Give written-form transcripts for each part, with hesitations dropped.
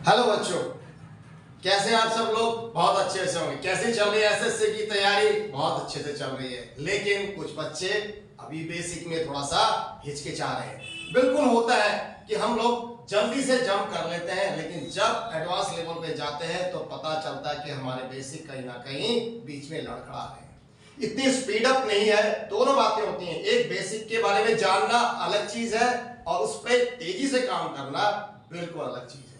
Hello बच्चों, कैसे हैं आप सब लोग? बहुत अच्छे से होंगे। कैसे चल रही है एसएससी की तैयारी? बहुत अच्छे से चल रही है, लेकिन कुछ बच्चे अभी बेसिक में थोड़ा सा हिचकिचा रहे हैं। बिल्कुल होता है कि हम लोग जल्दी से जंप कर लेते हैं, लेकिन जब एडवांस लेवल पे जाते हैं तो पता चलता है कि हमारे बेसिक कहीं ना कहीं बीच में लड़खड़ा रहे हैं। इतनी स्पीड अप नहीं है। दोनों बातें होती हैं, एक बेसिक के बारे में जानना अलग चीज है और उस पर तेजी से काम करना बिल्कुल अलग चीज है।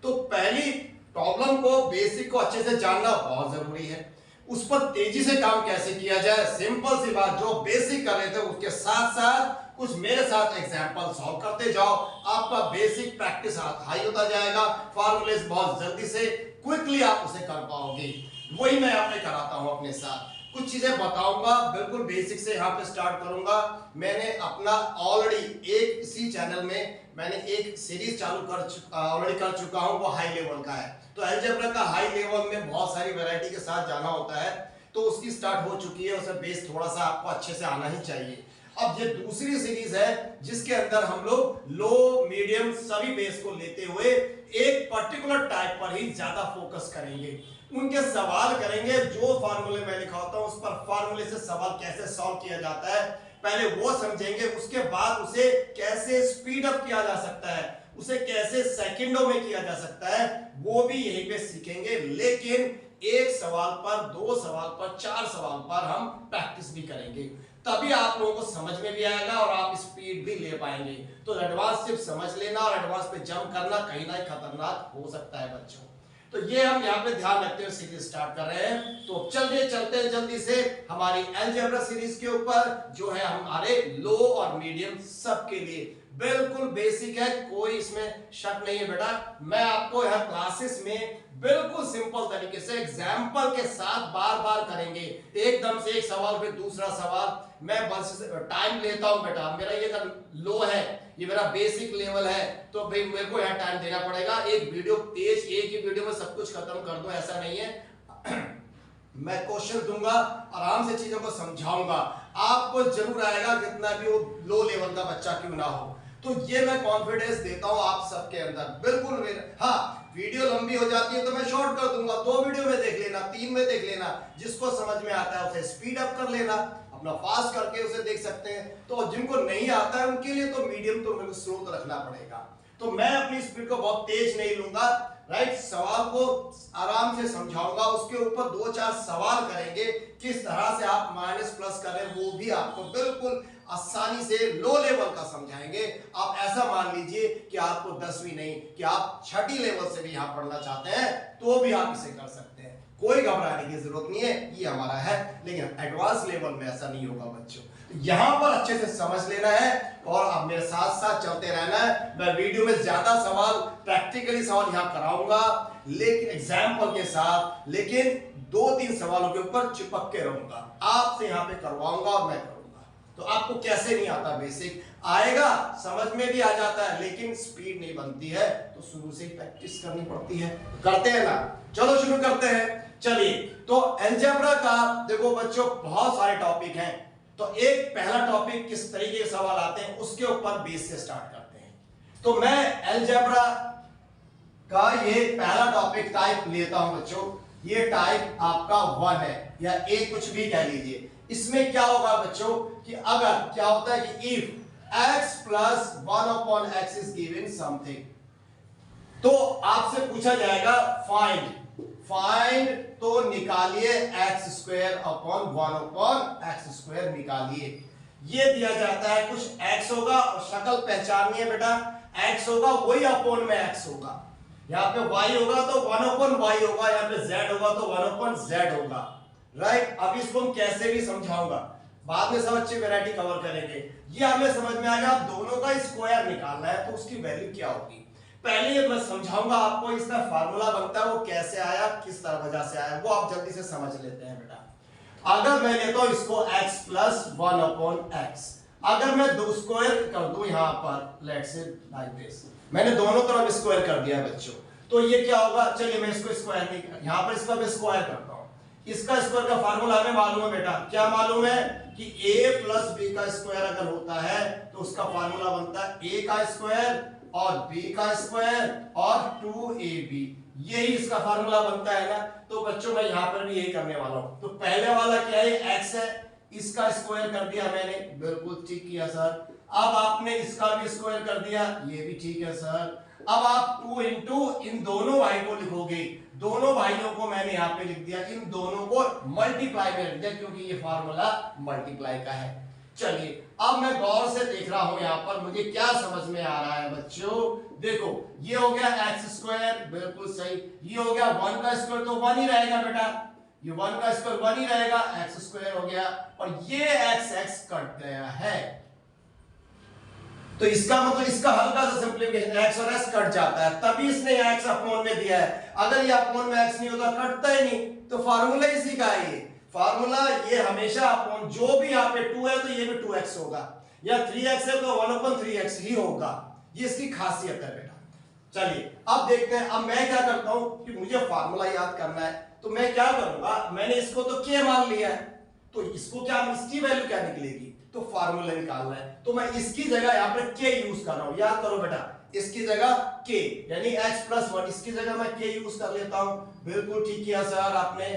तो पहली प्रॉब्लम को, बेसिक को अच्छे से जानना बहुत जरूरी है। उस पर तेजी से काम कैसे किया जाए? सिंपल सी बात, जो बेसिक कर रहे थे उसके साथ साथ कुछ मेरे साथ एग्जांपल सॉल्व करते जाओ। आपका बेसिक प्रैक्टिस हाई होता जाएगा, फॉर्मूलेस बहुत जल्दी से क्विकली आप उसे कर पाओगे। वही मैं आपने कराता हूं अपने साथ। कुछ चीजें बताऊंगा, बिल्कुल बेसिक से यहाँ पे स्टार्ट करूंगा। मैंने अपना ऑलरेडी एक इसी चैनल में मैंने एक सीरीज ऑलरेडी कर चुका हूं, वो हाई लेवल का है। तो अलजेब्रा का हाई लेवल में बहुत सारी वैरायटी के साथ जाना होता है, तो उसकी स्टार्ट हो चुकी है। उसे बेस थोड़ा सा आपको अच्छे से आना ही चाहिए। अब ये दूसरी सीरीज है जिसके अंदर हम लोग लो मीडियम सभी बेस को लेते हुए एक पर्टिकुलर टाइप पर ही ज्यादा फोकस करेंगे। उनके सवाल करेंगे, जो फार्मूले मैं लिखाता हूं उस पर फार्मूले से सवाल कैसे सॉल्व किया जाता है पहले वो समझेंगे। उसके बाद उसे कैसे स्पीड अप किया जा सकता है, उसे कैसे सेकंडों में किया जा सकता है, वो भी यहीं पे सीखेंगे। लेकिन एक सवाल पर, दो सवाल पर, चार सवाल पर हम प्रैक्टिस भी करेंगे, तभी आप लोगों को समझ में भी आएगा और आप स्पीड भी ले पाएंगे। तो एडवांस सिर्फ समझ लेना और एडवांस पे जंप करना कहीं ना खतरनाक हो सकता है बच्चों। तो ये हम यहाँ पे ध्यान रखते हुए सीरीज स्टार्ट कर रहे हैं। तो चलिए चलते हैं जल्दी से हमारी अलजेब्रा सीरीज के ऊपर, जो है हमारे लो और मीडियम सबके लिए बिल्कुल बेसिक है, कोई इसमें शक नहीं है बेटा। मैं आपको यह क्लासेस में बिल्कुल सिंपल तरीके से एग्जाम्पल के साथ बार बार करेंगे। एकदम से एक सवाल फिर दूसरा सवाल। मैं बस टाइम लेता हूं बेटा, मेरा ये लो है, ये मेरा बेसिक लेवल है, तो भाई मेरे को यहाँ टाइम देना पड़ेगा। एक वीडियो तेज, एक ही वीडियो में सब कुछ खत्म कर दो, ऐसा नहीं है। मैं क्वेश्चन दूंगा, आराम से चीजों को समझाऊंगा, आपको जरूर आएगा, कितना भी वो लो लेवल का बच्चा क्यों ना हो। तो ये मैं कॉन्फिडेंस देता हूं आप सबके अंदर, बिल्कुल। हाँ, वीडियो लंबी हो जाती है तो मैं शॉर्ट कर दूंगा, 2 वीडियो में देख लेना, 3 में देख लेना। जिसको समझ में आता है उसे स्पीड अप कर लेना, अपना फास्ट करके उसे देख सकते हैं। तो जिनको नहीं आता है उनके लिए तो मीडियम तो मेरे को स्लो तो रखना पड़ेगा। तो मैं अपनी स्पीड को बहुत तेज नहीं लूंगा, राइट। सवाल को आराम से समझाऊंगा, उसके ऊपर 2-4 सवाल करेंगे, किस तरह से आप माइनस प्लस करें वो भी आपको बिल्कुल आसानी से लो लेवल का समझाएंगे। आप ऐसा मान लीजिए कि आपको 10वीं नहीं, कि आप 6ठी लेवल से भी यहां पढ़ना चाहते हैं तो भी आप इसे कर सकते हैं, कोई घबराने की जरूरत नहीं है, ये हमारा है। लेकिन एडवांस लेवल में ऐसा नहीं होगा बच्चों, यहां पर अच्छे से समझ लेना है और अब मेरे साथ साथ चलते रहना है। मैं वीडियो में ज्यादा सवाल, प्रैक्टिकली सवाल यहां कराऊंगा, लेकिन एग्जाम्पल के साथ, लेकिन 2-3 सवालों के ऊपर चिपक के रहूंगा, आपसे यहां पे करवाऊंगा और मैं करूंगा। तो आपको कैसे नहीं आता? बेसिक आएगा, समझ में भी आ जाता है, लेकिन स्पीड नहीं बनती है, तो शुरू से ही प्रैक्टिस करनी पड़ती है। करते हैं ना? चलो शुरू करते हैं। चलिए, तो अलजेब्रा का देखो बच्चों बहुत सारे टॉपिक हैं, तो एक पहला टॉपिक किस तरीके के सवाल आते हैं उसके ऊपर बेस से स्टार्ट करते हैं। तो मैं अलजेब्रा का ये पहला टॉपिक टाइप लेता हूं बच्चों। ये टाइप आपका 1 है या ए कुछ भी कह लीजिए। इसमें क्या होगा बच्चों कि अगर क्या होता है कि if x plus 1/x is given something, तो आपसे पूछा जाएगा फाइंड, तो निकालिए x² अपॉन 1/x² निकालिए। ये दिया जाता है, कुछ x होगा और शक्ल पहचाननी है बेटा, x होगा वही अपॉन में x होगा, यहाँ पे y होगा तो 1/y होगा, यहाँ पे z होगा तो 1/z होगा, राइट। अब इसको हम कैसे भी समझाऊंगा, बाद में सब अच्छी वैरायटी कवर करेंगे। ये हमें समझ में आएगा, दोनों का स्क्वायर निकालना है तो उसकी वैल्यू क्या होगी। पहले मैं समझाऊंगा आपको, इसका फार्मूला बनता है, वो कैसे आया, किस तरह वजह से आया, वो आप जल्दी से समझ लेते हैं बेटा। अगर मैं लेता हूं इसको x प्लस 1/x, अगर मैं दो स्क्वायर कर दूं यहां पर, लेट्स से लाइक दिस, मैंने दोनों तरफ स्क्वायर कर दिया बच्चों, तो ये क्या होगा, चलिए मैं इसको स्क्वायर नहीं, यहां पर इसका मैं स्क्वायर करता हूं। इसका स्क्वायर का फार्मूला हमें मालूम है बेटा, क्या मालूम है, कि a प्लस बी का स्क्वायर अगर होता है तो उसका फार्मूला बनता है a का स्क्वायर और b का स्क्वायर और 2ab, यही इसका फार्मूला बनता है ना। तो बच्चों मैं यहां पर भी यही करने वाला हूं। तो पहले वाला क्या है, x है, इसका स्क्वायर कर दिया मैंने, बिल्कुल ठीक किया सर। अब आपने इसका भी स्क्वायर कर दिया, ये भी ठीक है सर। अब आप 2 इंटू इन दोनों भाई को लिखोगे, दोनों भाइयों को मैंने यहां पे लिख दिया, इन दोनों को मल्टीप्लाई में लिख दिया क्योंकि ये फार्मूला मल्टीप्लाई का है। चलिए अब मैं गौर से देख रहा हूं यहां पर मुझे क्या समझ में आ रहा है बच्चों। देखो ये हो गया एक्स स्क्वायर, बिल्कुल सही। ये हो गया 1 का स्क्वायर तो 1 ही रहेगा बेटा, ये 1 का स्क्वायर 1 ही रहेगा, एक्स स्क्वायर हो गया। और ये एक्स एक्स कट गया है, तो इसका मतलब इसका हल्का सा सिंपलीफिकेशन, एक्स और एक्स कट जाता है, तभी इसने एक्स अपॉन में दिया है। अगर ये अपॉन में एक्स नहीं होता, कटता ही नहीं, तो फार्मूला इसी का है। ये फार्मूला ये हमेशा अपॉन, जो भी यहाँ पे 2 है तो ये भी 2x होगा, या 3x है तो 1/3x ही होगा। ये इसकी खासियत है बेटा। चलिए अब देखते हैं। अब मैं क्या करता हूं कि मुझे फार्मूला याद करना है, तो मैं क्या करूंगा, मैंने इसको तो k मान लिया है, तो इसको क्या, इसकी वैल्यू क्या निकलेगी, तो फार्मूला निकालना है। तो मैं इसकी जगह यहाँ पे k यूज कर रहा हूं, याद करो बेटा, इसकी जगह k यानी x प्लस 1, इसकी जगह मैं k यूज कर लेता हूं। बिल्कुल ठीक किया सर आपने,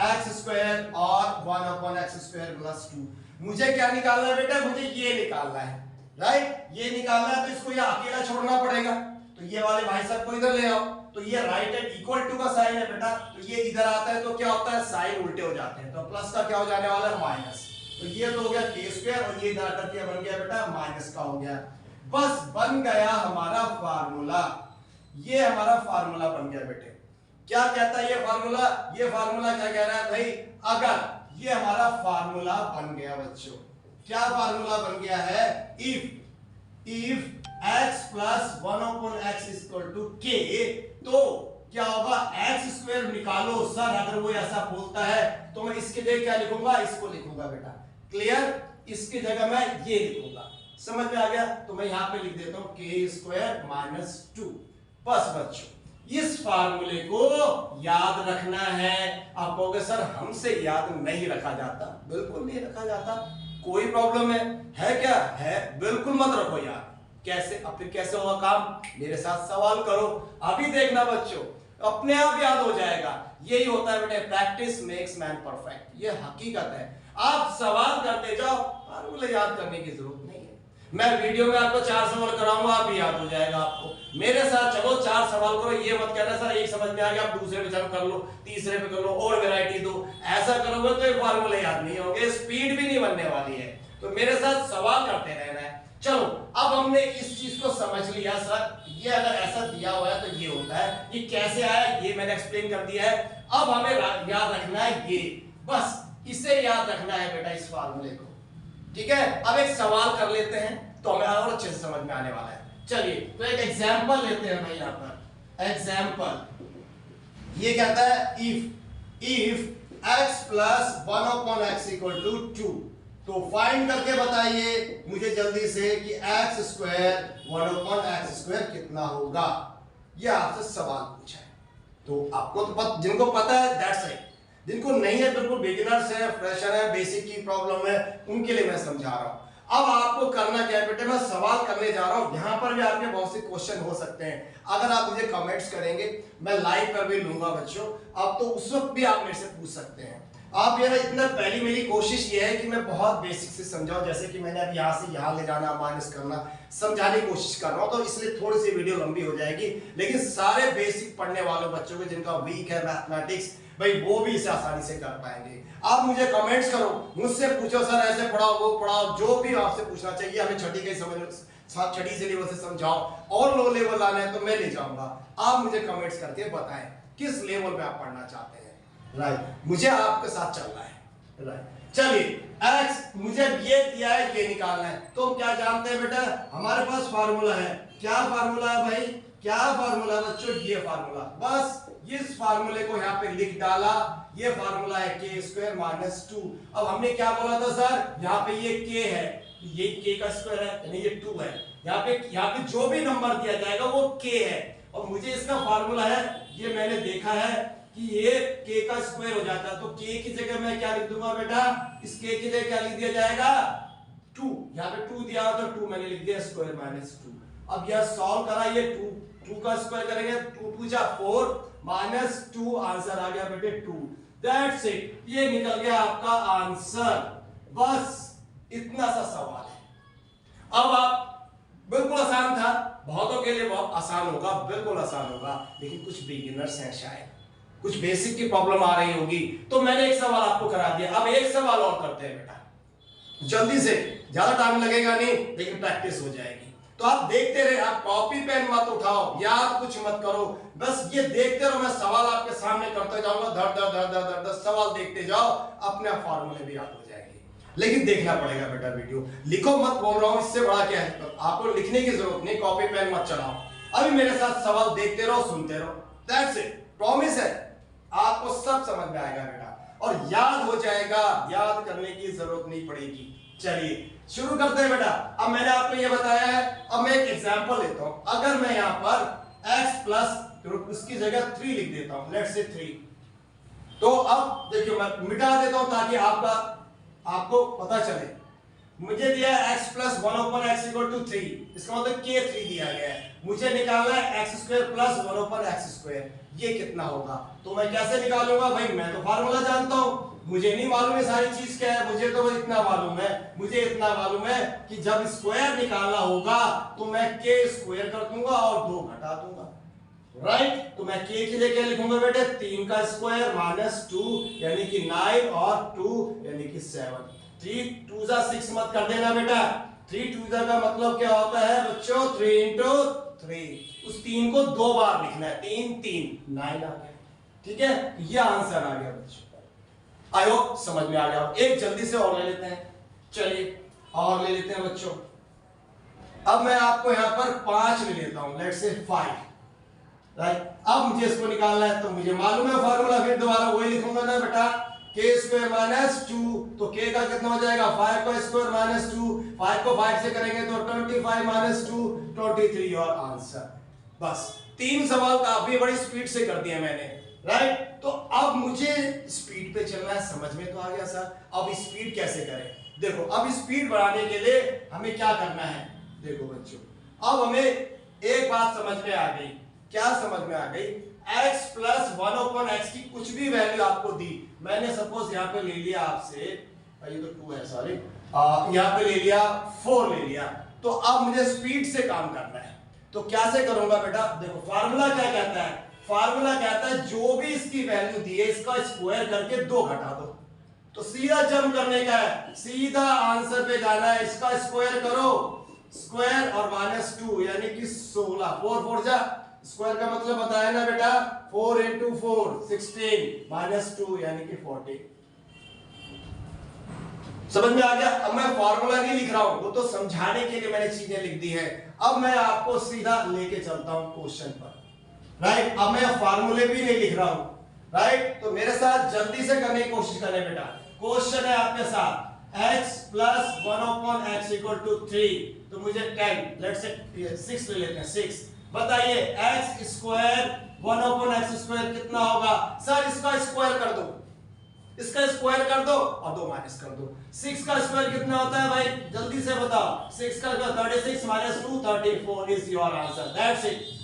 एक्स स्क्वायर और 1/x² प्लस 2। मुझे क्या निकालना है बेटा, मुझे ये निकालना है, राइट, ये निकालना है। तो इसको ये अकेला छोड़ना पड़ेगा, तो ये वाले भाई साहब को इधर ले आओ। तो ये राइट है, इक्वल टू का साइन है बेटा, तो ये इधर आता है तो क्या होता है, साइन उल्टे हो जाते हैं, तो प्लस का क्या हो जाने वाला है, माइनस। तो ये तो हो गया k² और ये इधर आकर क्या बन गया बेटा, माइनस का हो गया। बस बन गया हमारा फार्मूला, ये हमारा फार्मूला बन गया बेटे। क्या कहता है ये फार्मूला, ये फार्मूला क्या कह रहा है भाई, अगर ये हमारा फार्मूला बन गया बच्चों, क्या फार्मूला बन गया है, if x plus 1/x equal to k, तो क्या होगा, x² निकालो सर। अगर वो ऐसा बोलता है तो मैं इसके जगह क्या लिखूंगा, इसको लिखूंगा बेटा, क्लियर। इसकी जगह मैं ये लिखूंगा, समझ में आ गया। तो मैं यहां पे लिख देता हूं k² - 2। बस बच्चों इस फार्मूले को याद रखना है। आप कहोगे सर हमसे याद नहीं रखा जाता, बिल्कुल नहीं रखा जाता। कोई प्रॉब्लम है क्या, है, बिल्कुल मत रखो याद। कैसे, अब फिर कैसे होगा काम, मेरे साथ सवाल करो, अभी देखना बच्चों, अपने आप याद हो जाएगा। यही होता है बेटे, प्रैक्टिस मेक्स मैन परफेक्ट, ये हकीकत है। आप सवाल करते जाओ, फार्मूले याद करने की जरूरत नहीं है। मैं वीडियो में आपको 4 सवाल कराऊंगा, आप भी याद हो जाएगा आपको। मेरे साथ चलो 4 सवाल करो, ये मत कहना सर एक समझ में आ गया, आप दूसरे पे चलो कर लो, तीसरे पे कर लो, और वैरायटी दो। ऐसा करोगे तो ये फार्मूले याद नहीं होंगे, स्पीड भी नहीं बनने वाली है। तो मेरे साथ सवाल करते रहना है। चलो अब हमने इस चीज को समझ लिया सर, ये अगर ऐसा दिया हुआ है तो ये होता है, ये कैसे आया ये मैंने एक्सप्लेन कर दिया है। अब हमें याद रखना है ये, बस इसे याद रखना है बेटा, इस फार्मूले को, ठीक है। अब एक सवाल कर लेते हैं तो हमें और अच्छे से समझ में आने वाला है। चलिए तो एक एग्जांपल लेते हैं भाई, यहां पर एग्जांपल ये कहता है if x plus 1/x equal to 2, तो फाइंड करके बताइए मुझे जल्दी से कि x² 1/x² कितना होगा। ये आपसे सवाल पूछा है, तो आपको तो जिनको पता है दैट्स इट, जिनको नहीं है बिल्कुल बिगिनर्स है, फ्रेशर है, बेसिक की प्रॉब्लम है, उनके लिए मैं समझा रहा हूं। अब आपको करना क्या है बेटे, मैं सवाल करने जा रहा हूं, यहां पर भी आपके बहुत से क्वेश्चन हो सकते हैं। अगर आप मुझे कमेंट्स करेंगे मैं लाइव पर भी लूंगा बच्चों, अब तो उस वक्त भी आप मेरे से पूछ सकते हैं। आप ये इतना, पहली मेरी कोशिश ये है कि मैं बहुत बेसिक से समझाऊं, जैसे कि मैंने अब यहाँ से यहाँ ले जाना, माइनस करना, समझाने की कोशिश कर रहा हूं, तो इसलिए थोड़ी सी वीडियो लंबी हो जाएगी। लेकिन सारे बेसिक पढ़ने वालों बच्चों के जिनका वीक है मैथमेटिक्स, भाई वो भी इसे आसानी से कर पाएंगे। आप मुझे कमेंट्स करो, मुझसे पूछो सर ऐसे पढ़ाओ वो पढ़ाओ, जो भी आपसे पूछना चाहिए। हमें छठी के समझ, छठी से लेवल से समझाओ, और लो लेवल आना है तो मैं ले जाऊंगा। आप मुझे कमेंट्स करके बताएं किस लेवल पे आप पढ़ना चाहते हैं, राइट, मुझे आपके साथ चलना है, राइट। चलिए x मुझे ये दिया है, ये निकालना है, तो हम क्या जानते हैं बेटा, हमारे पास फार्मूला है। क्या फार्मूला है भाई, क्या फार्मूला बच्चों, ये फार्मूला। बस इस फार्मूले को यहाँ पे लिख डाला, ये फार्मूला है k² - 2। अब हमने क्या बोला था सर, यहाँ पे ये k है, ये k का स्क्वायर है, यानी ये 2 है। यहाँ पे जो भी नंबर दिया जाएगा वो k है, और मुझे इसका फार्मूला है, ये मैंने देखा है कि ये k का स्क्वायर हो जाता है, तो k की जगह मैं क्या लिख दूंगा बेटा, इस k की जगह क्या लिख दिया जाएगा 2, यहाँ पे 2 दिया हो तो 2 मैंने लिख दिया स्क्वायर माइनस 2। अब यह सॉल्व करा, ये 2 का स्क्वायर करेंगे 2 2 जा 4 माइनस 2, आंसर आ गया बेटे 2। दैट्स इट, ये निकल गया आपका आंसर। बस इतना सा सवाल है। अब आप बिल्कुल आसान था, बहुतों के लिए बहुत आसान होगा, बिल्कुल आसान होगा, लेकिन कुछ बिगिनर्स हैं शायद कुछ बेसिक की प्रॉब्लम आ रही होगी, तो मैंने एक सवाल आपको करा दिया। अब एक सवाल और करते हैं बेटा, जल्दी से, ज्यादा टाइम लगेगा नहीं लेकिन प्रैक्टिस हो जाएगी। तो आप देखते रहे, आप कॉपी पेन मत उठाओ, याद कुछ मत करो, बस ये देखते रहो, मैं सवाल आपके सामने करते जाऊंगा, धड़ धड़ धड़ धड़ धड़ धड़ सवाल देखते जाओ, अपने आप फार्मूले भी याद हो जाएंगे। लेकिन देखना पड़ेगा बेटा वीडियो, लिखो मत, बोल रहा हूं, इससे बड़ा क्या है, आपको लिखने की जरूरत नहीं, कॉपी पेन मत चलाओ, अभी मेरे साथ सवाल देखते रहो, सुनते रहो, दैट्स इट, प्रॉमिस है आपको सब समझ में आएगा बेटा, और याद हो जाएगा, याद करने की जरूरत नहीं पड़ेगी। चलिए शुरू करते हैं बेटा। अब मैंने आपको ये बताया है, अब मैं एक एग्जांपल लेता हूं, अगर मैं यहां पर x प्लस उसकी जगह 3 लिख देता हूं, लेट्स से 3, तो अब देखिए मैं मिटा देता हूं ताकि आपको पता चले। मुझे दिया है x plus 1 upon x equal to 3, इसका मतलब k 3 दिया गया है, मुझे निकालना है x square plus 1 upon x square, ये कितना होगा। तो मैं कैसे निकालूंगा भाई, मैं तो फार्मूला जानता हूं, मुझे नहीं मालूम है सारी चीज क्या है, मुझे तो बस इतना मालूम है, मुझे इतना मालूम है कि जब स्क्वायर निकालना होगा तो मैं k स्क्वायर कर दूंगा और 2 घटा दूंगा, राइट। तो मैं k के लिए क्या लिखूंगा बेटे, 3 का स्क्वायर माइनस 2 यानी कि 9 और 2 यानी कि 7, 3 2 जा 6 मत कर देना बेटा, 3 2 जा का मतलब क्या होता है बच्चों, 3 इंटू 3, उस 3 को 2 बार लिखना है, 3 3 9 आ गया, ठीक है, ये आंसर आ गया बच्चों। आई होप समझ में आ गया। एक जल्दी से और ले लेते हैं, चलिए और ले लेते हैं बच्चों। अब मैं आपको यहां पर 5 ले लेता हूं, लेट्स से 5, राइट। अब मुझे इसको निकालना है, तो मुझे मालूम है फार्मूला, फिर दोबारा वही लिखूंगा ना बेटा, k स्क्वायर माइनस 2, तो k का कितना हो जाएगा 5 का स्क्वायर माइनस 2, 5 को 5 से करेंगे तो 25 माइनस 2 23 और आंसर। बस 3 सवाल काफी बड़ी स्पीड से कर दिए मैंने, राइट। तो अब मुझे स्पीड पे चलना है, समझ में तो आ गया सर, अब स्पीड कैसे करें। देखो अब स्पीड बढ़ाने के लिए हमें क्या करना है, देखो बच्चों अब हमें एक बात समझ में आ गई, क्या समझ में आ गई, x प्लस 1 ओपन x की कुछ भी वैल्यू आपको दी, मैंने सपोज यहाँ पे ले लिया आपसे, ये तो 2 है सॉरी, यहाँ पे ले लिया 4 ले लिया, तो अब मुझे स्पीड से काम करना है, तो कैसे करूंगा बेटा, देखो फार्मूला क्या कहता है, फार्मूला कहता है जो भी इसकी वैल्यू दी है इसका स्क्वायर करके 2 घटा दो, तो सीधा जंप करने का है, सीधा आंसर पे जाना है, इसका स्क्वायर करो, स्क्वायर और माइनस 2 यानी कि 16, 4 4 जा, स्क्वायर का मतलब बताया ना बेटा, 4 इंटू 4 16 माइनस 2 यानी कि 40। समझ में आ गया। अब मैं फॉर्मूला नहीं लिख रहा हूं, वो तो समझाने के लिए मैंने चीजें लिख दी है। अब मैं आपको सीधा लेके चलता हूं क्वेश्चन पर, राइट। अब मैं फॉर्मूले भी नहीं लिख रहा हूं, राइट। तो मेरे साथ जल्दी से करने की कोशिश करें बेटा। क्वेश्चन है आपके साथ x plus 1 upon x equal to 3, तो मुझे 10 लेट्स से 6 ले लेते हैं, 6। बताइए x square 1 upon x square कितना होगा, सर इसका स्क्वायर कर दो, इसका स्क्वायर कर दो और 2 माइनस कर दो। 6 का स्क्वायर कितना होता है भाई, जल्दी से बताओ, 6 का 36 minus 2 34 is your answer, that's it.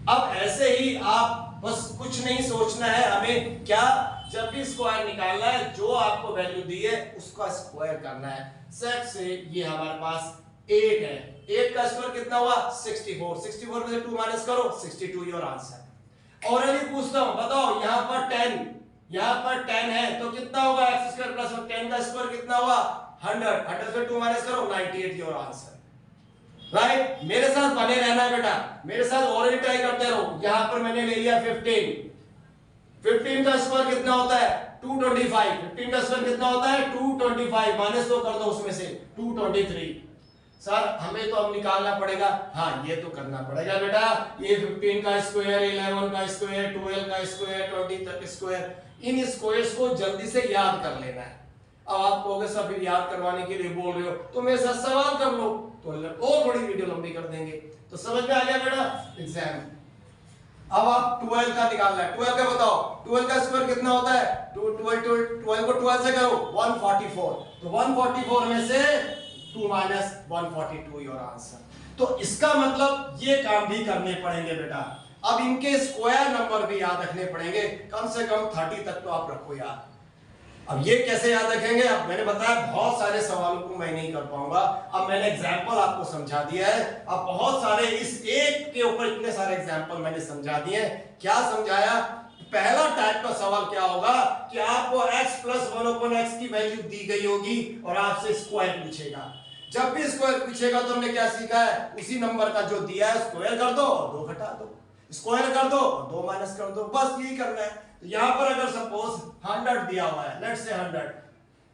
अब ऐसे ही आप बस कुछ नहीं सोचना है, हमें क्या, जब भी स्क्वायर निकालना है जो आपको वैल्यू दी है उसका स्क्वायर करना है। सेट से ये हमारे पास 8 है, 8 का स्क्वायर कितना हुआ 64, 64 में से 2 माइनस करो 62 योर आंसर। और अभी पूछता हूं बताओ यहां पर 10, यहां पर 10 है तो कितना होगा x स्क्वायर प्लस 10 का स्क्वायर कितना हुआ 100, 100 से 2 माइनस करो 98 योर आंसर, राइट। मेरे साथ बने रहना बेटा, मेरे साथ और भी ट्राई करते रहो। यहां पर मैंने ले लिया 15, 15 का स्क्वायर कितना होता है 225, 15 का स्क्वायर कितना होता है 225, माइनस 2 कर दो उसमें से 223। सर हमें तो अब निकालना पड़ेगा, हाँ ये तो करना पड़ेगा बेटा, ये 15 का स्क्वायर, 11 का स्क्वायर, 12 का स्क्वायर, 20 का स्क्वायर, इन स्क्वायर्स को जल्दी से याद कर लेना है। अब आप कहोगे सर फिर याद करवाने के लिए बोल रहे हो तो मेरे साथ सवाल कर लो, तो और बड़ी वीडियो लंबी कर देंगे। तो समझ में आ गया बेटा एग्जाम। अब आप 12 का निकालना है, 12 का बताओ, 12 का स्क्वायर कितना होता है? 12 को 12 से करो 144, तो 144 में से 2 माइनस 142 योर आंसर। तो इसका मतलब ये काम भी करने पड़ेंगे बेटा। अब इनके स्क्वायर नंबर भी याद रखने पड़ेंगे, कम से कम 30 तक तो आप रखो याद। अब ये कैसे याद रखेंगे? अब मैंने बताया बहुत सारे सवालों को मैं नहीं कर पाऊंगा, अब मैंने एग्जाम्पल आपको समझा दिया है। अब बहुत सारे इस एक के ऊपर इतने सारे एग्जाम्पल मैंने समझा दिए। क्या समझाया? पहला टाइप का सवाल क्या होगा कि आपको x प्लस 1/x की वैल्यू दी गई होगी और आपसे स्क्वायर पूछेगा। जब भी स्क्वायर पूछेगा तो हमने क्या सीखा है? उसी नंबर का जो दिया है स्क्वायर कर दो और 2 घटा दो, स्क्वायर कर दो और 2 माइनस कर दो, बस यही करना है। तो यहां पर अगर सपोज 100 दिया हुआ है, लेट्स से 100,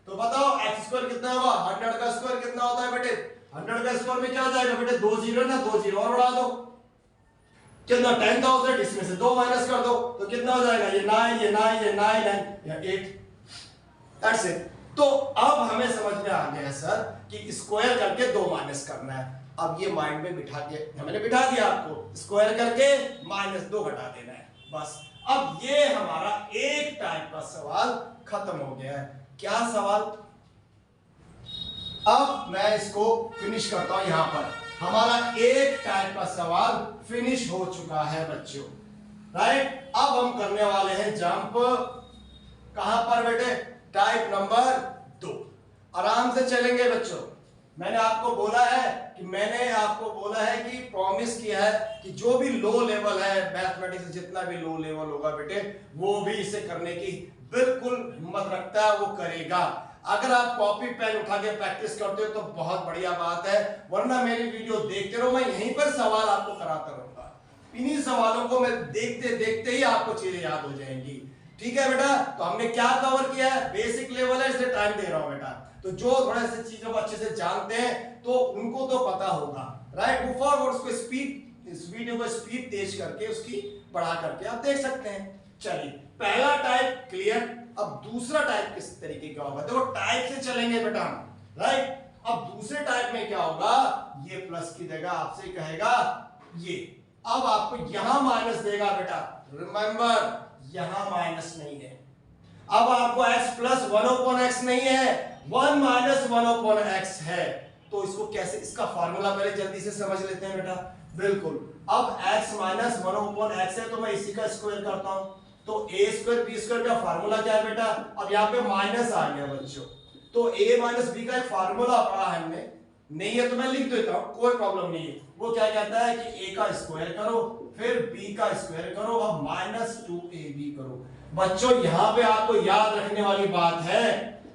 तो बताओ x स्क्वायर कितना होगा? 100 का स्क्वायर कितना होता है बेटे? 100 का स्क्वायर में क्या हो जाएगा बेटे? 2 जीरो ना, 2 जीरो और बढ़ा दो, कितना? 10,000, इसमें से 2 माइनस कर दो तो कितना हो जाएगा? ये 9, ये 9, ये 9 एंड ये 8, दैट्स इट। तो अब हमें समझ में आ गया है सर कि स्क्वायर करके 2 माइनस करना है। अब ये माइंड में बिठा के मैंने बिठा दिया आपको, स्क्वायर करके -2 घटा देना है, बस। अब ये हमारा एक टाइप का सवाल खत्म हो गया है। क्या सवाल? अब मैं इसको फिनिश करता हूं। यहां पर हमारा एक टाइप का सवाल फिनिश हो चुका है बच्चों, राइट। अब हम करने वाले हैं जंप, कहां पर बेटे? Type number 2। आराम से चलेंगे बच्चों। मैंने आपको बोला है कि प्रॉमिस किया है कि जो भी लो लेवल है मैथमेटिक्स, जितना भी लो लेवल होगा बेटे, वो भी इसे करने की बिल्कुल हिम्मत रखता है, वो करेगा। अगर आप कॉपी पेन उठा के प्रैक्टिस करते हो तो बहुत बढ़िया बात है, वरना मेरी वीडियो देखते रहो, मैं यहीं पर सवाल आपको कराता रहूंगा। इन्हीं सवालों को मैं देखते देखते ही आपको चीजें याद हो जाएंगी। ठीक है बेटा? तो हमने क्या कवर किया है? बेसिक लेवल है, इसलिए टाइम दे रहा हूं बेटा। तो जो थोड़ा सी चीजों को अच्छे से जानते हैं तो उनको तो पता होगा, राइट। मूव फॉरवर्ड, उसको स्पीड, इस वीडियो को स्पीड तेज करके उसकी बढ़ा करके आप देख सकते हैं। चलिए, पहला टाइप क्लियर। अब दूसरा टाइप किस तरीके का होगा? देखो टाइप से चलेंगे बेटा हम, राइट। अब दूसरे टाइप में क्या होगा? ये प्लस की जगह आपसे कहेगा ये, अब आपको यहां माइनस देगा बेटा। रिमेंबर, यहां माइनस नहीं है। अब आपको x प्लस 1/x नहीं है, 1 माइनस 1/x है। तो इसको कैसे, इसका फार्मूला पहले जल्दी से समझ लेते हैं बेटा। बिल्कुल, अब x माइनस 1/x है तो मैं इसी का स्क्वायर करता हूं, तो a स्क्वायर b स्क्वायर का फार्मूला क्या है बेटा? अब यहाँ पे माइनस आ गया बच्चों, तो a माइनस b का एक फार्मूला पढ़ा है हमने, नहीं है तो मैं लिख देता हूं, कोई प्रॉब्लम नहीं है। वो क्या कहता है कि a का स्क्वायर करो, फिर b का स्क्वायर करो, अब -2ab करो। बच्चों यहां पे आपको याद रखने वाली बात है,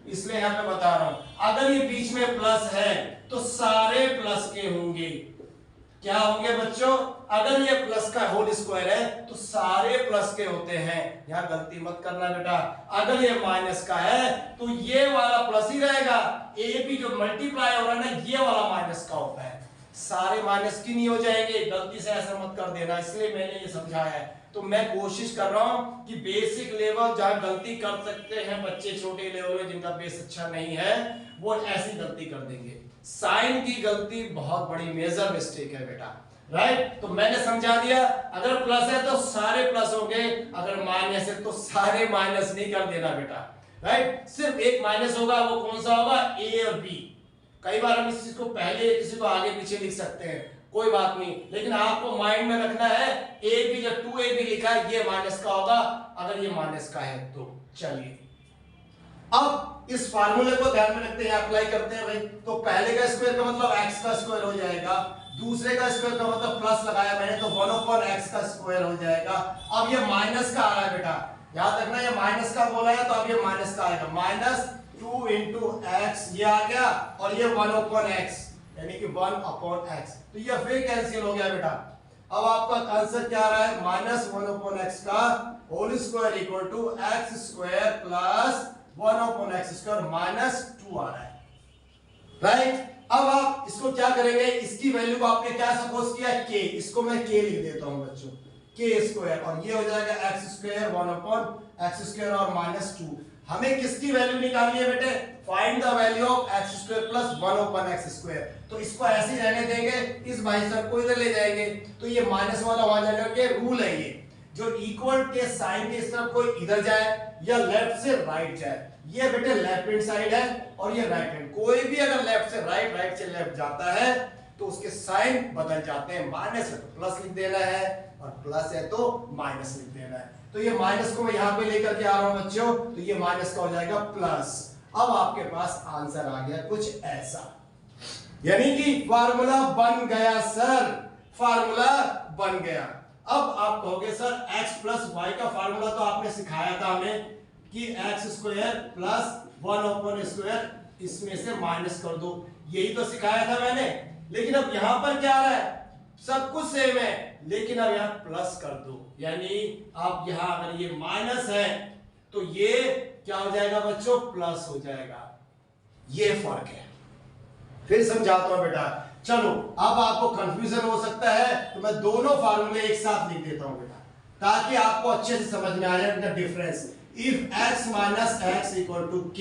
इसलिए यहां पे बता रहा हूं। अगर ये बीच में प्लस है तो सारे प्लस के होंगे। क्या होंगे बच्चों? अगर ये प्लस का होल स्क्वायर है तो सारे प्लस के होते हैं, यहां गलती मत करना बेटा। अगर ये माइनस का है तो ये वाला प्लस ही रहेगा, ए भी जो मल्टीप्लाई हो रहा है ना, ये वाला माइनस का होता है, सारे माइनस की नहीं हो जाएंगे। गलती से ऐसा मत कर देना, इसलिए मैंने ये समझाया है। तो मैं कोशिश कर रहा हूं कि बेसिक लेवल जहां गलती कर सकते हैं बच्चे, छोटे लेवल में जिनका बेस अच्छा नहीं है, वो ऐसी गलती कर देंगे। साइन की गलती बहुत बड़ी मेजर मिस्टेक है बेटा, राइट। तो मैंने समझा दिया, अगर प्लस है तो सारे प्लस होंगे, अगर माइनस है तो सारे माइनस नहीं कर देना बेटा, राइट। सिर्फ एक माइनस होगा, वो कौन सा होगा? ए और बी। कई बार हम इस चीज को पहले किसी को आगे पीछे लिख सकते हैं, कोई बात नहीं, लेकिन आपको माइंड में रखना है ए बी, जब 2ab लिखा है ये माइनस का होगा, अगर ये माइनस का है तो। चलिए, अब इस फार्मूले को ध्यान में रखते हैं, अप्लाई करते हैं भाई। तो पहले का स्क्वायर का मतलब x का स्क्वायर हो जाएगा, दूसरे का स्क्वायर का मतलब प्लस लगाया मैंने तो 1/x का स्क्वायर हो जाएगा। अब ये माइनस का आ रहा है बेटा, याद रखना, ये माइनस का बोला है तो अब ये माइनस का आएगा, -2 × x ये आ गया, और ये 1/x यानी कि 1/x, तो ये फिर कैंसिल हो गया बेटा। अब आपका आंसर क्या आ रहा है? -1/x का whole square equal to x square plus 1/x square -2 आ रहा है, राइट। अब आप इसको क्या करेंगे? इसकी वैल्यू को आपने क्या सपोज किया? k, इसको मैं k लिख देता हूं बच्चों, k स्क्वायर, और ये हो जाएगा x स्क्वायर 1/x स्क्वायर और -2। हमें किसकी वैल्यू निकालनी है बेटे? Find the value of x square plus 1/x square. तो इसको ऐसे ही रहने देंगे, इस भाई साहब को इधर ले जाएंगे, तो ये माइनस वाला वहां जाकर के रूल है ये, जो इक्वल के साइन के इस तरफ कोई इधर जाए या लेफ्ट से राइट जाए। ये बेटे लेफ्ट हैंड साइड है और ये राइट हैंड, कोई भी अगर लेफ्ट से राइट, राइट से लेफ्ट जाता है तो उसके साइन बदल जाते हैं। माइनस है तो प्लस लिख देना है और प्लस है तो माइनस लिख देना है। तो ये माइनस को मैं यहां पे लेकर के आ रहा हूं बच्चों, तो ये माइनस का हो जाएगा प्लस। अब आपके पास आंसर आ गया कुछ ऐसा, यानी कि फार्मूला बन गया सर, फार्मूला बन गया। अब आप कहोगे सर x प्लस वाई का फार्मूला तो आपने सिखाया था हमें कि एक्स स्क्वायर प्लस 1/स्क्वायर, इसमें से माइनस कर दो, यही तो सिखाया था मैंने। लेकिन अब यहां पर क्या आ रहा है, सब कुछ सेम है, लेकिन अब यहां प्लस कर दो, यानी अब यहां अगर ये माइनस है तो ये क्या हो जाएगा बच्चों, प्लस हो जाएगा। ये फर्क है। फिर समझाता हूं बेटा, चलो अब आपको कंफ्यूजन हो सकता है तो मैं दोनों फार्मूले एक साथ लिख देता हूं बेटा, ताकि आपको अच्छे से समझ में आ जाए इनका difference. If x minus x equal to k,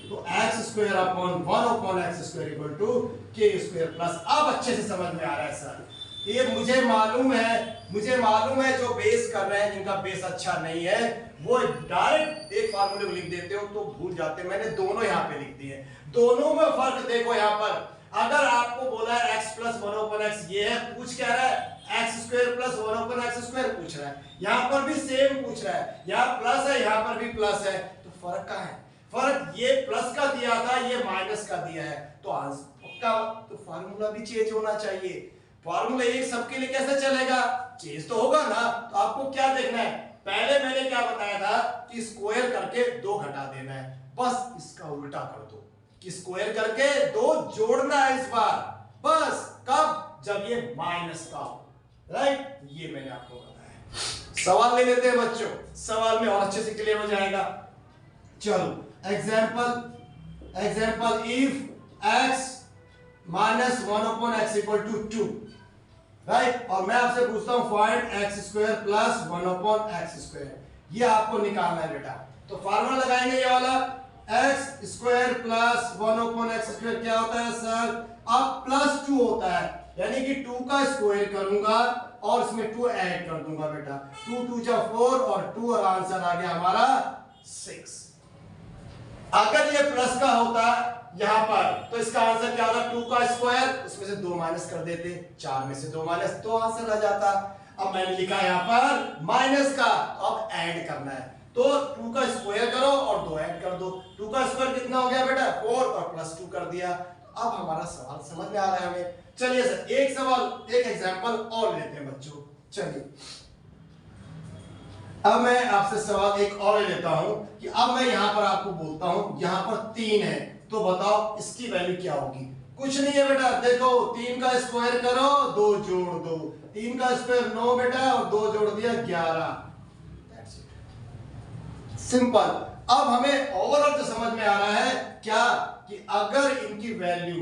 तो x square upon 1/x square equal to k square plus. अब अच्छे से समझ में आ रहा है सर, ये मुझे मालूम है जो बेस कर रहे हैं, जिनका बेस अच्छा नहीं है, वो डायरेक्ट एक फार्मूले को लिख देते हो तो भूल जाते हैं। मैंने दोनों यहाँ पे लिख दिए, दोनों में फर्क देखो। यहाँ पर अगर आपको बोला है x प्लस 1/x, ये है, पूछ क्या रहा है, x square plus 1/x square पूछ रहा है। यहाँ पर भी सेम पूछ रहा है, यहाँ प्लस है, यहाँ पर भी प्लस है, तो फर्क कहाँ है? फर्क ये प्लस का दिया था, ये माइनस का दिया है, तो आंसर पक्का, तो फार्मूला भी चेंज होना चाहिए। फार्मूला एक सबके लिए कैसे चलेगा, चेंज तो होगा ना। तो आपको क्या देखना है, पहले मैंने क्या बताया था कि स्क्वायर करके 2 घटा देना है, बस इसका उल्टा कर दो कि स्क्वायर करके 2 जोड़ना है इस बार, बस कब, जब ये माइनस का हो, राइट। ये मैंने आपको बताया। सवाल ले लेते हैं बच्चों, सवाल में और अच्छे से क्लियर हो जाएगा। चलो example if x minus 1/x equal to 2, right. और मैं आपसे पूछता हूं find x square plus 1/x square, ये आपको निकालना है बेटा। तो फार्मूला लगाएंगे ये वाला, x square plus 1/x square क्या होता है सर, अब प्लस 2 होता है, यानी कि 2 का स्क्वायर करूंगा और इसमें 2 ऐड कर दूंगा बेटा, 2 2 जा 4 और 2 और आंसर आ गया हमारा 6। अगर ये प्लस का होता यहां पर तो इसका आंसर क्या होता, 2 का स्क्वायर, उसमें से 2 माइनस कर देते, 4 में से 2 माइनस, तो आंसर आ जाता। अब मैंने लिखा यहां पर माइनस का, तो अब ऐड करना है, तो 2 का स्क्वायर करो और 2 ऐड कर दो, 2 का स्क्वायर कितना हो गया बेटा, 4 और प्लस 2 कर दिया। अब हमारा सवाल समझ में आ रहा है हमें। चलिए सर एक सवाल, एक एग्जांपल और लेते हैं बच्चों। चलिए अब मैं आपसे सवाल एक और लेता हूं कि अब मैं यहां पर आपको बोलता हूं, यहां पर 3 है, तो बताओ इसकी वैल्यू क्या होगी। कुछ नहीं है बेटा, देखो 3 का स्क्वायर करो, 2 जोड़ दो, 3 का स्क्वायर 9 बेटा और 2 जोड़ दिया 11, दैट्स इट, सिंपल। अब हमें ओवरऑल जो समझ में आ रहा है क्या, कि अगर इनकी वैल्यू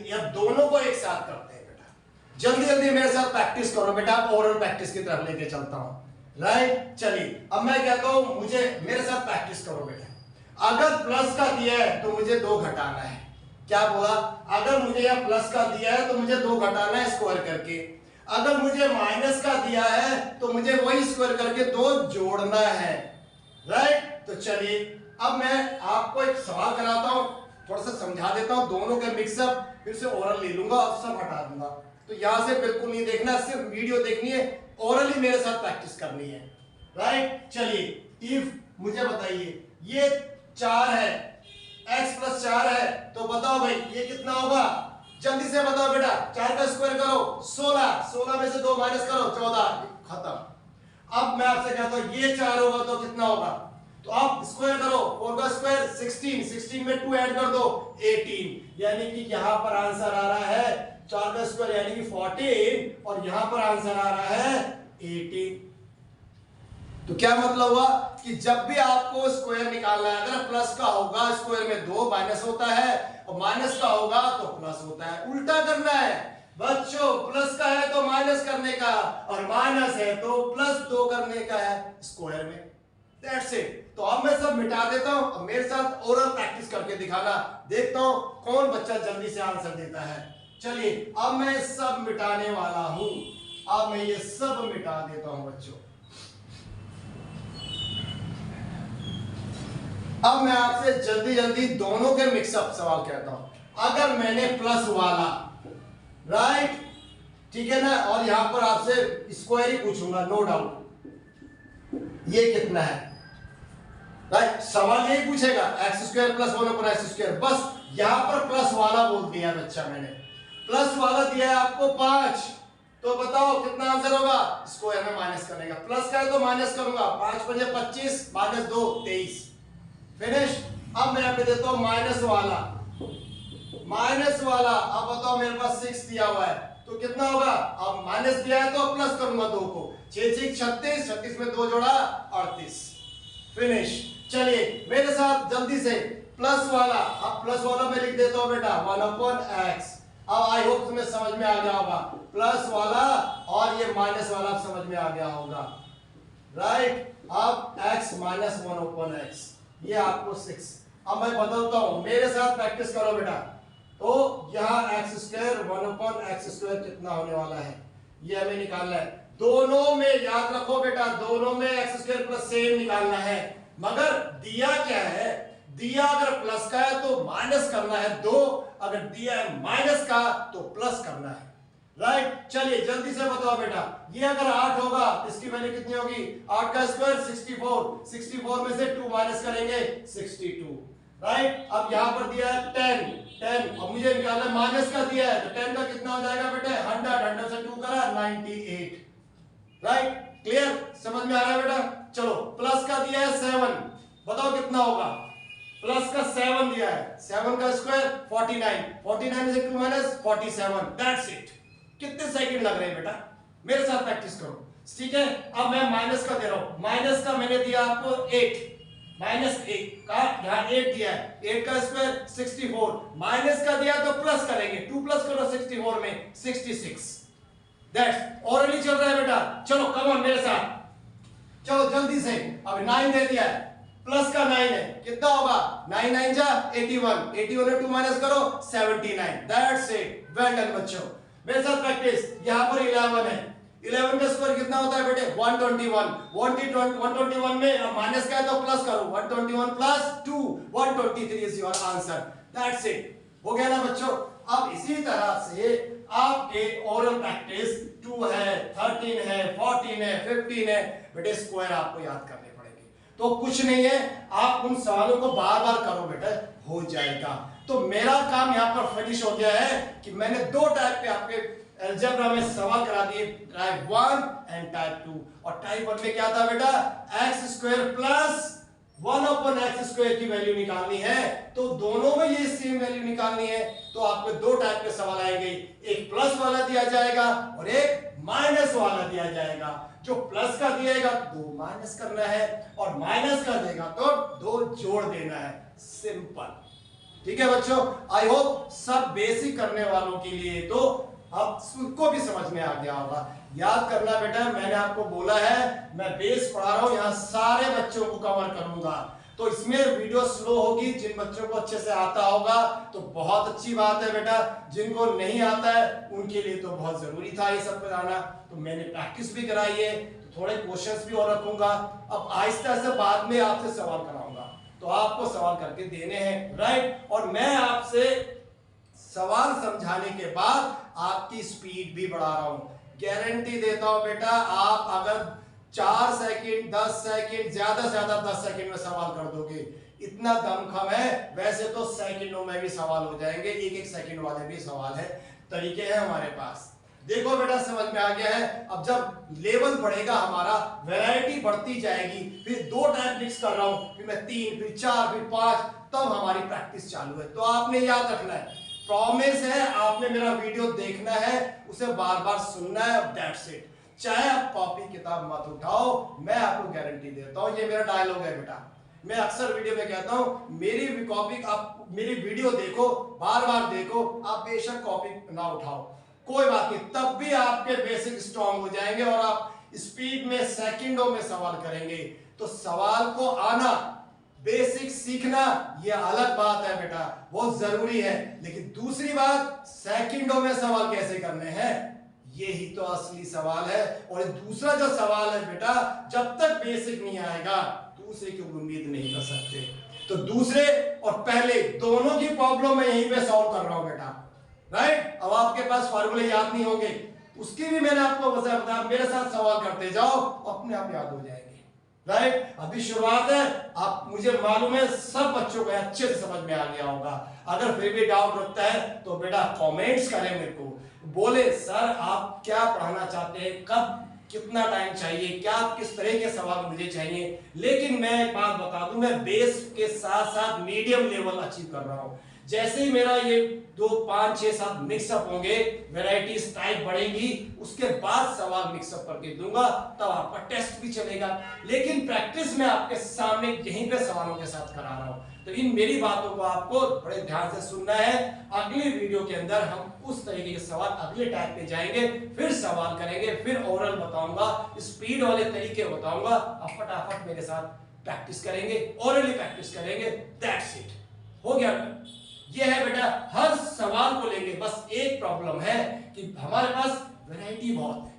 या दोनों को एक साथ करते हैं बेटा, जल्दी जल्दी मेरे साथ प्रैक्टिस करो बेटा, ओरल प्रैक्टिस की तरफ लेके चलता हूं, राइट। चलिए अब मैं कहता हूं, मुझे मेरे साथ प्रैक्टिस करो बेटा। अगर प्लस का दिया है तो मुझे 2 घटाना है, क्या बोला, अगर मुझे यह प्लस का दिया है तो मुझे 2 घटाना है स्क्वायर करके, अगर मुझे माइनस का दिया है तो मुझे वही स्क्वायर करके 2 जोड़ना है, राइट। तो चलिए अब मैं आपको एक सवाल कराता हूं, थोड़ा सा समझा देता हूं, दोनों का मिक्सअप, फिर से ओरल ले लूंगा और सब हटा दूंगा। तो यहां से बिल्कुल नहीं देखना, सिर्फ वीडियो देखनी है, ओरल ही मेरे साथ प्रैक्टिस करनी है, राइट। चलिए इफ मुझे बताइए, ये 4 है, x प्लस 4 है, तो बताओ भाई ये कितना होगा, जल्दी से बताओ बेटा। 4 का स्क्वायर करो 16, 16 में से 2 माइनस करो 14, खत्म। अब मैं आपसे कहता हूं ये 4 होगा तो कितना होगा, तो आप स्क्वायर करो, 4 का स्क्वायर 16, 16 में 2 ऐड कर दो 18, यानी कि यहां पर आंसर आ रहा है 4 का स्क्वायर यानी कि 14 और यहां पर आंसर आ रहा है 18। तो क्या मतलब हुआ कि जब भी आपको स्क्वायर निकालना है, अगर प्लस का होगा स्क्वायर में 2 माइनस होता है और माइनस का होगा तो प्लस होता है, उल्टा करना है बच्चों। प्लस का है तो माइनस करने का और माइनस है तो प्लस 2 करने का है स्क्वायर में, दैट्स इट। तो अब मैं सब मिटा देता हूं, अब मेरे साथ ओरल प्रैक्टिस करके दिखाना, देखता हूं कौन बच्चा जल्दी से आंसर देता है। चलिए अब मैं सब मिटाने वाला हूं, अब मैं ये सब मिटा देता हूं बच्चों। अब मैं आपसे जल्दी जल्दी दोनों के मिक्सअप सवाल कहता हूं। अगर मैंने प्लस वाला, राइट, ठीक है ना, और यहां पर आपसे स्क्वायर ही पूछूंगा, नो डाउट, ये कितना है, राइट, सवाल यही पूछेगा एक्स स्क्वायर प्लस 1/x²। बस यहां पर प्लस वाला बोल दिया बच्चा मैंने, प्लस वाला दिया है आपको 5, तो बताओ कितना आंसर होगा, स्क्वायर में माइनस करने का, प्लस का है तो माइनस करूंगा, 5 × 5 = 25 - 2 = 23, फिनिश। अब मैं पे देता हूं माइनस वाला, अब बताओ मेरे पास 6 दिया हुआ है तो कितना होगा, अब माइनस दिया है तो प्लस करूंगा 2 को, 6 × 6 = 36, 36 में 2 जोड़ा 38, फिनिश। चलिए मेरे साथ जल्दी से प्लस वाला, अब प्लस वाला मैं लिख देता हूं बेटा 1/x। अब आई होप तुम्हें समझ में आ गया होगा, प्लस वाला और ये माइनस वाला समझ में आ गया होगा, राइट। अब x - 1/x, ये आपको 6। अब मैं बदलता हूं, मेरे साथ प्रैक्टिस करो बेटा। तो यहां x² 1/x² कितना होने वाला है, ये हमें निकालना है। दोनों में याद रखो बेटा, दोनों में x² प्लस सेम निकालना है, मगर दिया क्या है, दिया अगर प्लस का है तो माइनस करना है 2, अगर दिया है माइनस का तो प्लस करना है, राइट। चलिए जल्दी से बताओ बेटा, ये अगर 8 होगा इसकी वैल्यू कितनी होगी, 8 का स्क्वायर 64, 64 में से 2 माइनस करेंगे 62, राइट। अब यहां पर दिया है 10, अब मुझे निकालना है, माइनस का दिया है तो 10 का कितना हो जाएगा बेटे, 100 से 2 करा 98, राइट। क्लियर, समझ में आ रहा है बेटा। चलो प्लस का दिया है 7, बताओ कितना होगा, प्लस का 7 दिया है, 7 का स्क्वायर 49, 49 में से 2 माइनस 47, दैट्स इट। कितने सेकंड लग रहे हैं बेटा, मेरे साथ प्रैक्टिस करो, ठीक है। अब मैं माइनस का दे रहा हूं, माइनस का मैंने दिया आपको 8, -1 का यहां 8 दिया है, 8 का स्क्वायर 64, माइनस का दिया तो प्लस करेंगे, 2 प्लस करो 64 में 66, दैट्स ऑलरेडी चल रहा है बेटा। चलो कम ऑन मेरे साथ, चलो जल्दी से। अब 9 दे दिया है, प्लस का 9 है, कितना होगा, 9 9 जा 81, 81 में 2 माइनस करो 79, दैट्स इट, वेल डन बच्चों। मेरे साथ प्रैक्टिस, यहां पर 11 है, 11 का स्क्वायर कितना होता है बेटे, 121, 121 में माइनस का है तो प्लस करो, 121 + 2 123 is your answer, that's it, हो गया ना बच्चों। अब इसी तरह से आपके ओरल प्रैक्टिस 2 है, 13 है, 14 है, 15 है, बेटे स्क्वायर आपको याद करने पड़ेंगे, तो कुछ नहीं है, आप उन सवालों को बार बार करो बेटा, हो जाएगा। तो मेरा काम यहाँ पर फिनिश हो गया है कि मैंने 2 टाइप पे आपके अलजेब्रा में सवाल करा दिए, टाइप 1 एंड टाइप 2। और टाइप 1 में क्या था बेटा, x² प्लस 1/x² की वैल्यू निकालनी है, तो दोनों में ये सेम वैल्यू निकालनी है, तो आपको 2 टाइप के सवाल आएंगे, एक प्लस वाला दिया जाएगा और एक माइनस वाला दिया जाएगा। जो प्लस का दिएगा 2 माइनस करना है और माइनस का देगा तो 2 जोड़ देना है, सिंपल, ठीक है बच्चों। आई होप सब बेसिक करने वालों के लिए तो अब सबको भी समझ में आ गया होगा। याद करना बेटा, मैंने आपको बोला है मैं बेस पढ़ा रहा हूं, यहां सारे बच्चों को कवर करूंगा, तो इसमें वीडियो स्लो होगी। जिन बच्चों को अच्छे से आता होगा तो बहुत अच्छी बात है बेटा, जिनको नहीं आता है उनके लिए तो बहुत जरूरी था ये सब कराना, तो मैंने प्रैक्टिस भी कराई है, तो थोड़े क्वेश्चंस भी और रखूंगा। अब आहिस्ता से बाद में आपसे सवाल कराऊंगा, तो आपको सवाल करके देने हैं, राइट। और मैं आपसे सवाल समझाने के बाद आपकी स्पीड भी बढ़ा रहा हूं, गारंटी देता हूं बेटा, आप अगर 4 सेकंड 10 सेकंड ज्यादा से ज्यादा 10 सेकंड में सवाल कर दोगे, इतना दमखम है। वैसे तो सेकंडों में भी सवाल हो जाएंगे, 1-1 सेकंड वाले भी सवाल है, तरीके हैं हमारे पास। देखो बेटा समझ में आ गया है। अब जब लेवल बढ़ेगा हमारा, वैरायटी बढ़ती जाएगी, फिर 2 टाइप मिक्स कर रहा हूं, फिर मैं 3, फिर 4, फिर 5, तब हमारी प्रैक्टिस चालू है। तो आपने याद रखना है, प्रॉमिस है, आपने मेरा वीडियो देखना है, उसे बार बार सुनना है, दैट्स इट। चाहे आप कॉपी किताब मत उठाओ, मैं आपको गारंटी देता हूं, ये मेरा डायलॉग है बेटा। मैं अक्सर वीडियो में कहता हूं, मेरी कॉपी, आप मेरी वीडियो देखो, बार बार देखो, आप बेशक कॉपी ना उठाओ, कोई बात नहीं, तब भी आपके बेसिक स्ट्रांग हो जाएंगे और आप स्पीड में सेकंडों में सवाल करेंगे। तो सवाल को आना, बेसिक सीखना, ये अलग बात है बेटा, बहुत जरूरी है। लेकिन दूसरी बात, सेकंडों में सवाल कैसे करने हैं यही तो असली सवाल है। और दूसरा जो सवाल है बेटा, जब तक बेसिक नहीं आएगा दूसरे की उम्मीद नहीं कर सकते। तो दूसरे और पहले दोनों की प्रॉब्लम मैं यहीं पे सॉल्व कर रहा हूं बेटा, राइट। अब आपके पास फार्मूले याद नहीं होंगे, उसकी भी मैंने आपको बताया, मेरे साथ सवाल करते जाओ, अपने आप याद हो जाएंगे, राइट। अभी शुरुआत है, आप मुझे मालूम है सब बच्चों को अच्छे से समझ में आ गया होगा। अगर फिर भी डाउट रखता है तो बेटा कमेंट्स करें, मेरे को बोले सर आप क्या पढ़ाना चाहते हैं, कब कितना टाइम चाहिए, क्या किस तरह के सवाल मुझे चाहिए। लेकिन मैं एक बात बता दूं, मैं बेस के साथ साथ मीडियम लेवल अचीव कर रहा हूं। जैसे ही मेरा ये 2 5 6 7 मिक्सअप होंगे, वैरायटीज टाइप बढ़ेंगी, उसके बाद सवाल मिक्सअप करके दूंगा, तब आपका टेस्ट भी चलेगा। लेकिन प्रैक्टिस में आपके सामने यहीं पे सवालों के साथ करा रहा हूं, तो इन मेरी बातों को आपको बड़े ध्यान से सुनना है। अगली वीडियो के अंदर हम उस तरीके के सवाल अगले टाइप पे जाएंगे, फिर सवाल करेंगे, फिर ओरल बताऊंगा, स्पीड वाले तरीके बताऊंगा। अब फटाफट मेरे साथ प्रैक्टिस करेंगे, ओरली प्रैक्टिस करेंगे, दैट्स इट, हो गया। ये है बेटा, हर सवाल को लेंगे। बस एक प्रॉब्लम है कि हमारे पास वैरायटी बहुत है,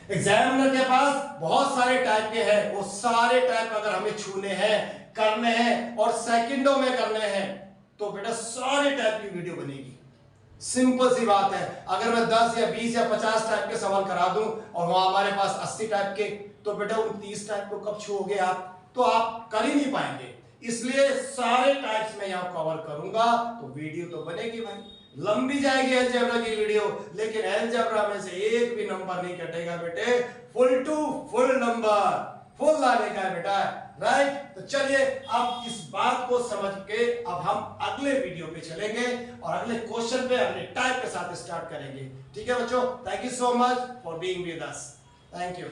एग्जामिनर के पास बहुत सारे टाइप के हैं, वो सारे टाइप अगर हमें छूने हैं, करने हैं और सेकंडों में करने हैं, तो बेटा सारे टाइप की वीडियो बनेगी। सिंपल सी बात है, अगर मैं 10 या 20 या 50 टाइप के सवाल करा दूं और वहां हमारे पास 80 टाइप के, तो बेटा उन 30 टाइप को कब छूओगे आप, तो आप कर ही नहीं पाएंगे। इसलिए सारे टाइप्स में यहां कवर करूंगा, तो वीडियो तो बनेगी भाई, लंबी जाएगी अलजेब्रा की वीडियो, लेकिन अलजेब्रा में से एक भी नंबर नहीं कटेगा बेटे, full to full number, full लाने का है बेटा, राइट। तो चलिए अब इस बात को समझ के अब हम अगले वीडियो पे चलेंगे और अगले क्वेश्चन पे अगले टाइप के साथ स्टार्ट करेंगे। ठीक है बच्चों, thank you so much for being with us, thank you.